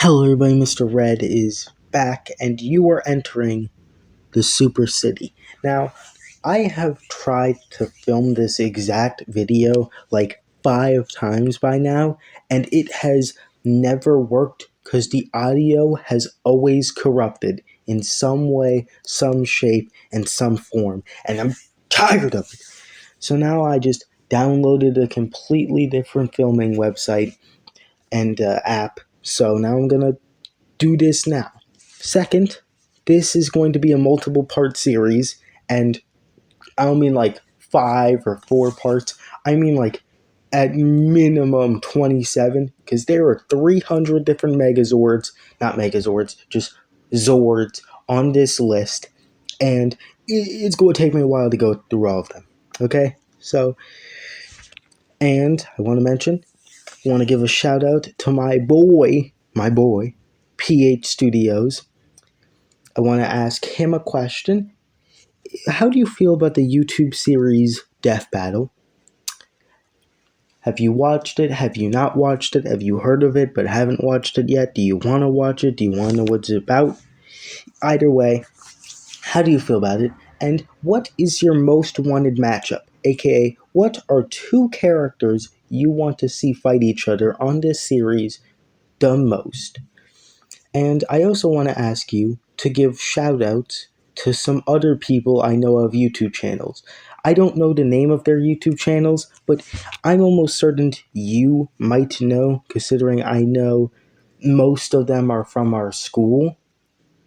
Hello everybody, Mr. Red is back and you are entering the Super City. Now, I have tried to film this exact video like 5 times by now and it has never worked because the audio has always corrupted in some way, some shape, and some form, and I'm tired of it. So now I just downloaded a completely different filming website and app. So now I'm gonna do this now. Second, this is going to be a multiple part series, and I don't mean like 5 or 4 parts. I mean like at minimum 27, because there are 300 different just Zords on this list, and it's going to take me a while to go through all of them. Okay? So, and I want to give a shout out to my boy, PH Studios. I want to ask him a question. How do you feel about the YouTube series Death Battle? Have you watched it? Have you not watched it? Have you heard of it but haven't watched it yet? Do you want to watch it? Do you want to know what it's about? Either way, how do you feel about it? And what is your most wanted matchup? AKA, what are 2 characters you want to see fight each other on this series the most? And I also want to ask you to give shout-outs to some other people I know of YouTube channels. I don't know the name of their YouTube channels, but I'm almost certain you might know, considering I know most of them are from our school.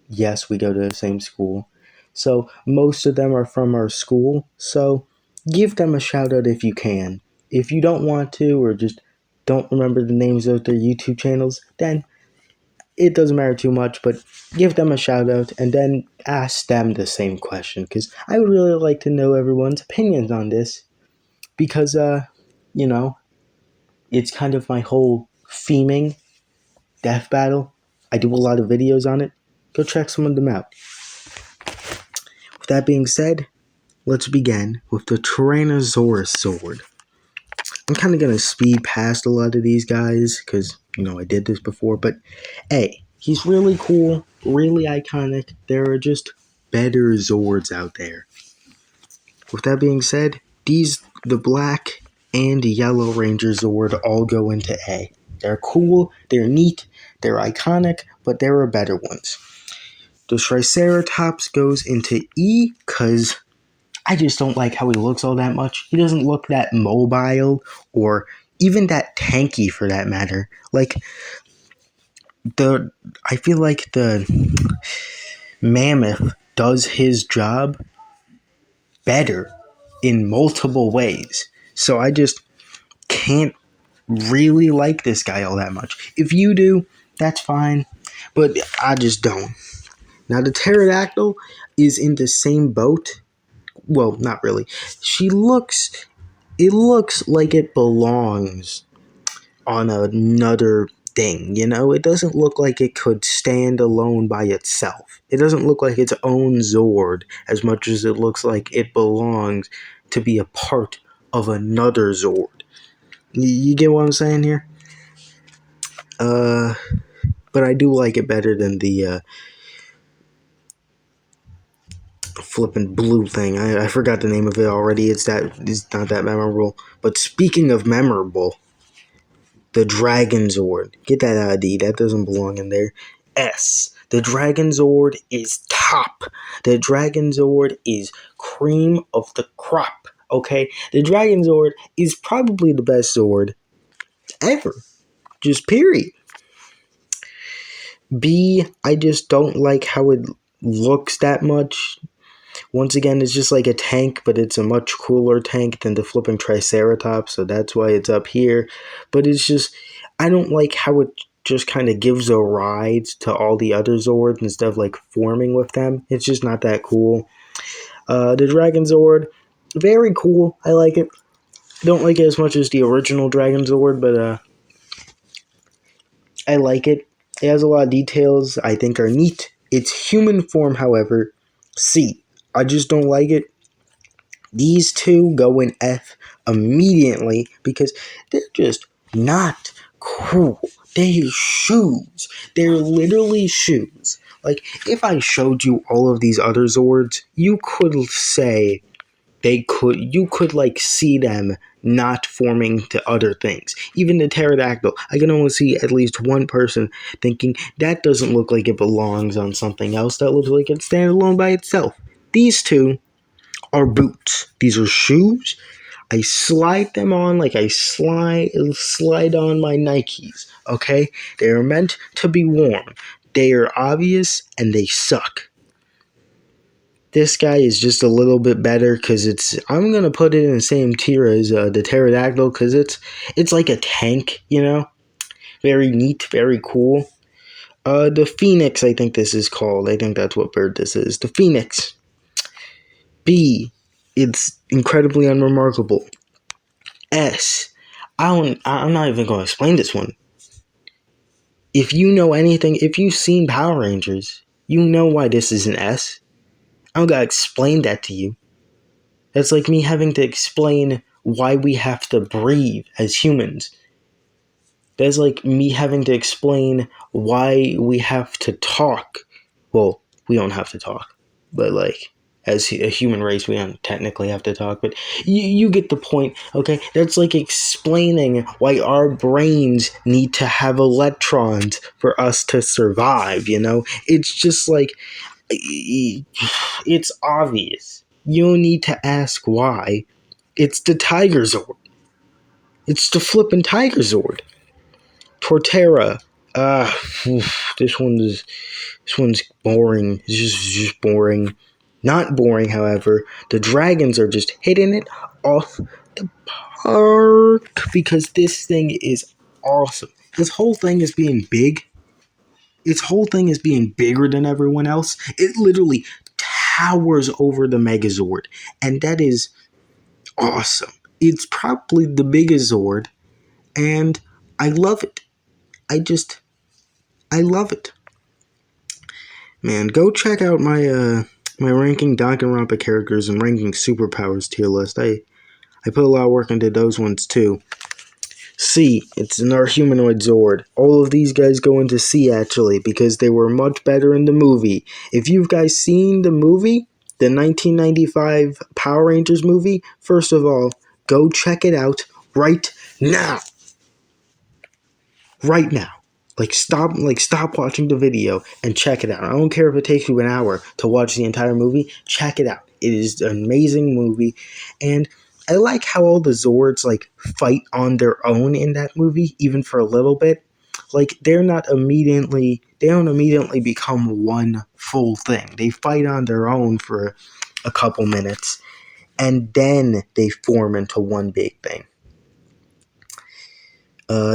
Yes, we go to the same school. So most of them are from our school, so give them a shout-out if you can. If you don't want to, or just don't remember the names of their YouTube channels, then it doesn't matter too much, but give them a shout out and then ask them the same question, because I would really like to know everyone's opinions on this, because it's kind of my whole theming death battle. I do a lot of videos on it. Go check some of them out. With that being said, let's begin with the Tyrannosaurus Zord. I'm kind of going to speed past a lot of these guys because, I did this before, but hey, he's really cool, really iconic. There are just better Zords out there. With that being said, the black and yellow Ranger Zord all go into A. They're cool, they're neat, they're iconic, but there are better ones. The Triceratops goes into E because I just don't like how he looks all that much. He doesn't look that mobile or even that tanky for that matter. I feel like the mammoth does his job better in multiple ways. So I just can't really like this guy all that much. If you do, that's fine, but I just don't. Now the pterodactyl is in the same boat. Well, not really. It looks like it belongs on another thing, It doesn't look like it could stand alone by itself. It doesn't look like its own Zord as much as it looks like it belongs to be a part of another Zord. You get what I'm saying here? But I do like it better than the flippin' blue thing. I forgot the name of it already. It's not that memorable. But speaking of memorable, the Dragon Zord. Get that out of D. That doesn't belong in there. S. The Dragon Zord is top. The Dragon Zord is cream of the crop. Okay? The Dragon Zord is probably the best Zord ever. Just period. B. I just don't like how it looks that much. Once again, it's just like a tank, but it's a much cooler tank than the flipping Triceratops, so that's why it's up here. But it's just, I don't like how it just kind of gives a ride to all the other Zords instead of like forming with them. It's just not that cool. The Dragon Zord, very cool. I like it. Don't like it as much as the original Dragon Zord, but I like it. It has a lot of details I think are neat. Its human form, however, C. I just don't like it. These 2 go in F immediately because they're just not cool. They're shoes. They're literally shoes. Like, if I showed you all of these other Zords, you could say you could like see them not forming to other things. Even the pterodactyl, I can almost see at least one person thinking that doesn't look like it belongs on something else. That looks like it's standing alone by itself. These two are boots. These are shoes. I slide them on like I slide on my Nikes. Okay, they are meant to be worn. They are obvious and they suck. This guy is just a little bit better because I'm gonna put it in the same tier as the pterodactyl because it's like a tank, you know, very neat, very cool. The phoenix, I think this is called. I think that's what bird this is. The phoenix. B, it's incredibly unremarkable. S, I'm not even gonna explain this one. If you know anything, if you've seen Power Rangers, you know why this is an S. I don't gotta explain that to you. That's like me having to explain why we have to breathe as humans. That's like me having to explain why we have to talk. Well, we don't have to talk, but like as a human race, we don't technically have to talk, but you get the point, okay? That's like explaining why our brains need to have electrons for us to survive, you know? It's just like, it's obvious. You don't need to ask why. It's the Tiger Zord. It's the flippin' Tiger Zord. Torterra. This one's boring. It's just boring. Not boring, however. The dragons are just hitting it off the park because this thing is awesome. This whole thing is being big. Its whole thing is being bigger than everyone else. It literally towers over the Megazord, and that is awesome. It's probably the biggest Zord, and I love it. I love it. Man, go check out my ranking Danganronpa characters and ranking superpowers tier list. I put a lot of work into those ones too. C, it's an humanoid Zord. All of these guys go into C actually because they were much better in the movie. If you've guys seen the movie, the 1995 Power Rangers movie, first of all, go check it out right now. Right now. Stop watching the video and check it out. I don't care if it takes you an hour to watch the entire movie. Check it out. It is an amazing movie, and I like how all the Zords like fight on their own in that movie, even for a little bit. Like they don't immediately become one full thing. They fight on their own for a couple minutes, and then they form into one big thing.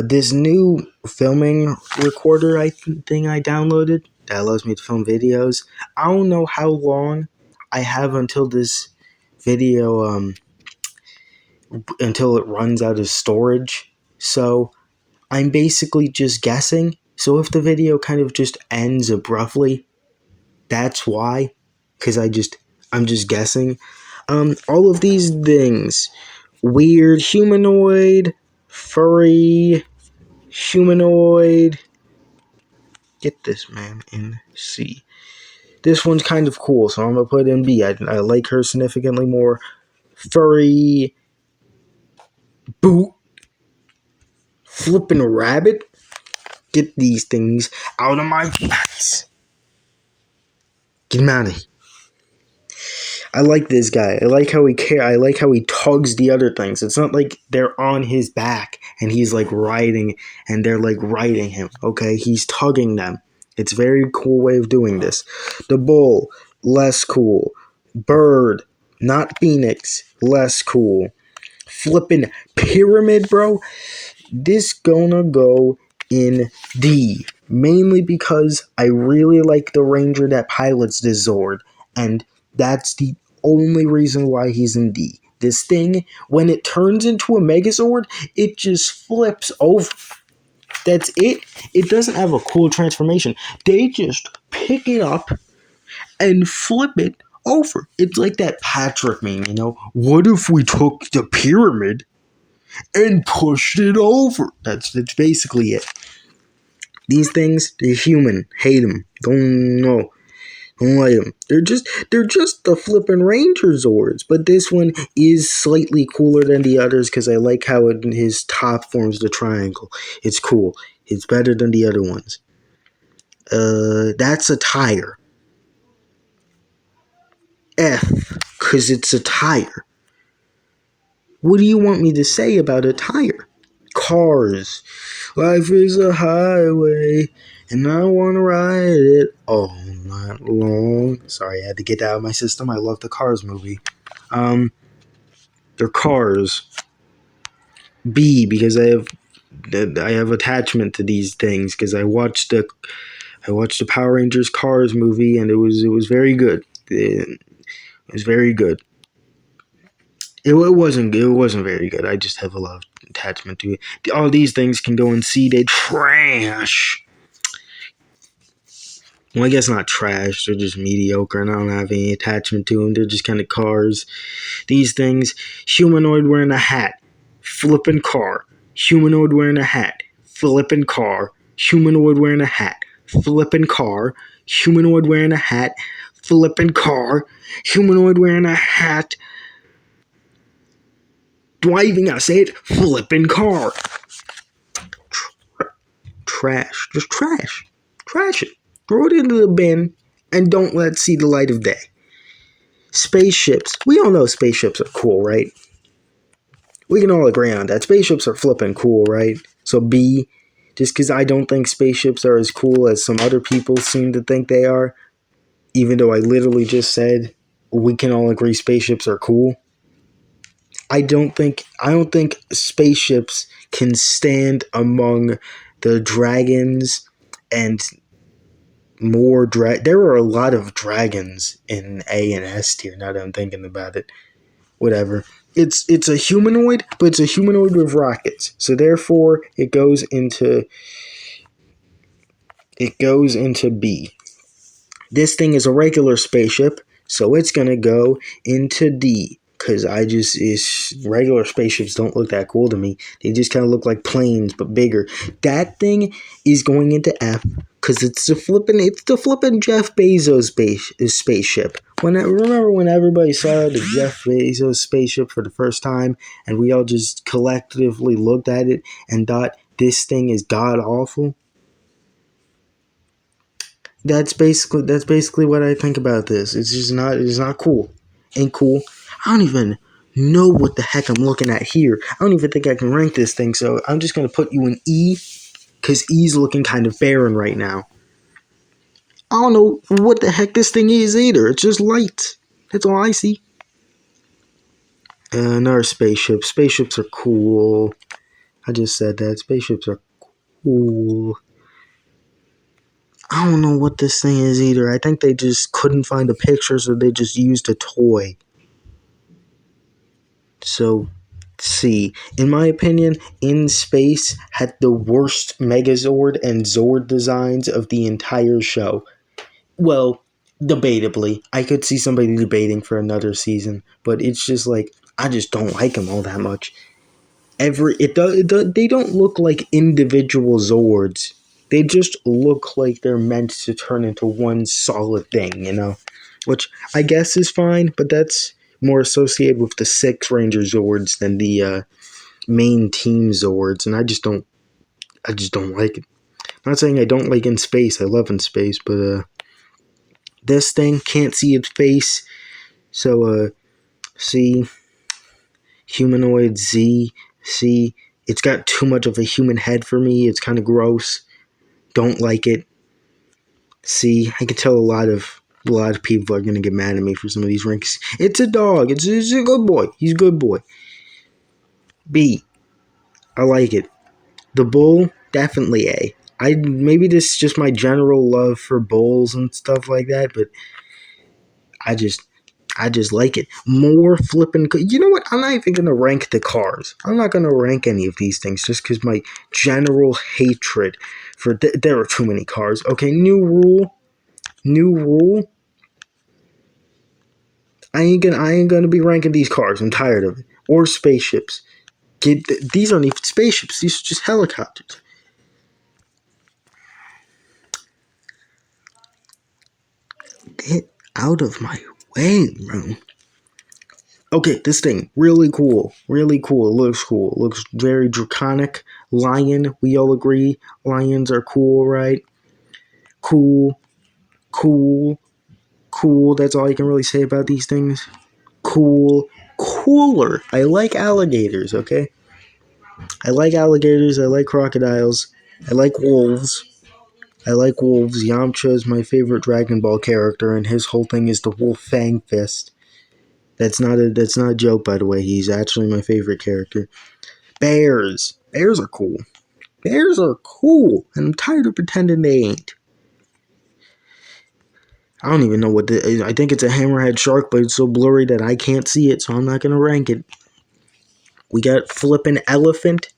This new filming recorder thing I downloaded that allows me to film videos. I don't know how long I have until this video until it runs out of storage. So I'm basically just guessing. So if the video kind of just ends abruptly, that's why. Because I'm just guessing. All of these things: weird humanoid, furry, humanoid. Get this, man, in C. This one's kind of cool, so I'm gonna put in B. I like her significantly more. Furry, boot, flipping rabbit. Get these things out of my face. Get him out of here. I like this guy. I like how I like how he tugs the other things. It's not like they're on his back and he's like riding and they're like riding him. Okay, he's tugging them. It's a very cool way of doing this. The bull, less cool. Bird, not phoenix, less cool. Flipping pyramid, bro. This gonna go in D. Mainly because I really like the ranger that pilots this Zord. And that's the only reason why he's in D. This thing, when it turns into a Megazord, it just flips over. That's it. It doesn't have a cool transformation. They just pick it up and flip it over. It's like that Patrick meme, you know? What if we took the pyramid and pushed it over? That's basically it. These things, they're human. Hate them. Don't know. Don't like them. They're just the flippin' Ranger Zords. But this one is slightly cooler than the others because I like how his top forms the triangle. It's cool. It's better than the other ones. That's a tire. F, because it's a tire. What do you want me to say about a tire? Cars. Life is a highway, and I want to ride it all night long. Sorry, I had to get that out of my system. I love the Cars movie. They're cars. B, because I have attachment to these things because I watched the Power Rangers Cars movie and it was very good. It was very good. It wasn't very good. I just have a lot of attachment to it. All these things can go and see they trash. Well, I guess not trash. They're just mediocre, and I don't have any attachment to them. They're just kind of cars. These things, humanoid wearing a hat, flipping car. Humanoid wearing a hat, flipping car. Humanoid wearing a hat, flipping car. Humanoid wearing a hat, flipping car. Humanoid wearing a hat. Do I even gotta say it? Flipping car. Trash. Just trash. Trash it. Throw it into the bin and don't let it see the light of day. Spaceships. We all know spaceships are cool, right? We can all agree on that. Spaceships are flipping cool, right? So B, just because I don't think spaceships are as cool as some other people seem to think they are, even though I literally just said we can all agree spaceships are cool. I don't think spaceships can stand among the dragons and there are a lot of dragons in A and S tier now that I'm thinking about it. Whatever. It's a humanoid, but it's a humanoid with rockets. So therefore it goes into B. This thing is a regular spaceship, so it's gonna go into D. Cause regular spaceships don't look that cool to me. They just kind of look like planes but bigger. That thing is going into F because it's the flippin' Jeff Bezos spaceship. Remember when everybody saw the Jeff Bezos spaceship for the first time, and we all just collectively looked at it and thought this thing is god awful. That's basically what I think about this. It's not cool. Ain't cool. I don't even know what the heck I'm looking at here. I don't even think I can rank this thing, so I'm just gonna put you in E, because E's looking kind of barren right now. I don't know what the heck this thing is either. It's just lights. That's all I see. Another spaceship. Spaceships are cool. I just said that. Spaceships are cool. I don't know what this thing is either. I think they just couldn't find a picture, so they just used a toy. So, C. In my opinion, In Space had the worst Megazord and Zord designs of the entire show. Well, debatably. I could see somebody debating for another season, but it's just like, I just don't like them all that much. They don't look like individual Zords. They just look like they're meant to turn into one solid thing. Which I guess is fine, but that's more associated with the six Ranger Zords than the main team Zords, and I just don't like it. I'm not saying I don't like In Space. I love In Space, but this thing can't see its face. So C, humanoid. Z, C. It's got too much of a human head for me. It's kind of gross. Don't like it. C. I can tell a lot of people are gonna get mad at me for some of these ranks. It's a dog. It's a good boy. He's a good boy. B. I like it. The bull, definitely A. Maybe this is just my general love for bulls and stuff like that, but I just like it. More flipping. You know what? I'm not even gonna rank the cars. I'm not gonna rank any of these things just because my general hatred for there are too many cars. Okay, new rule. New rule. I ain't gonna be ranking these cars. I'm tired of it. Or spaceships. These aren't even spaceships. These are just helicopters. Get out of my way, bro. Okay, this thing, really cool. Really cool. It looks cool. It looks very draconic. Lion, we all agree. Lions are cool, right? Cool, cool, cool. That's all you can really say about these things. Cool, cooler. I like alligators, okay? I like alligators. I like crocodiles. I like wolves. I like wolves. Yamcha is my favorite Dragon Ball character, and his whole thing is the wolf fang fist. That's not a joke, by the way. He's actually my favorite character. Bears. Bears are cool. Bears are cool, and I'm tired of pretending they ain't. I don't even know what I think it's a hammerhead shark, but it's so blurry that I can't see it, so I'm not gonna rank it. We got flippin' elephant.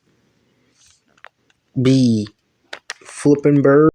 B. Flippin' bird.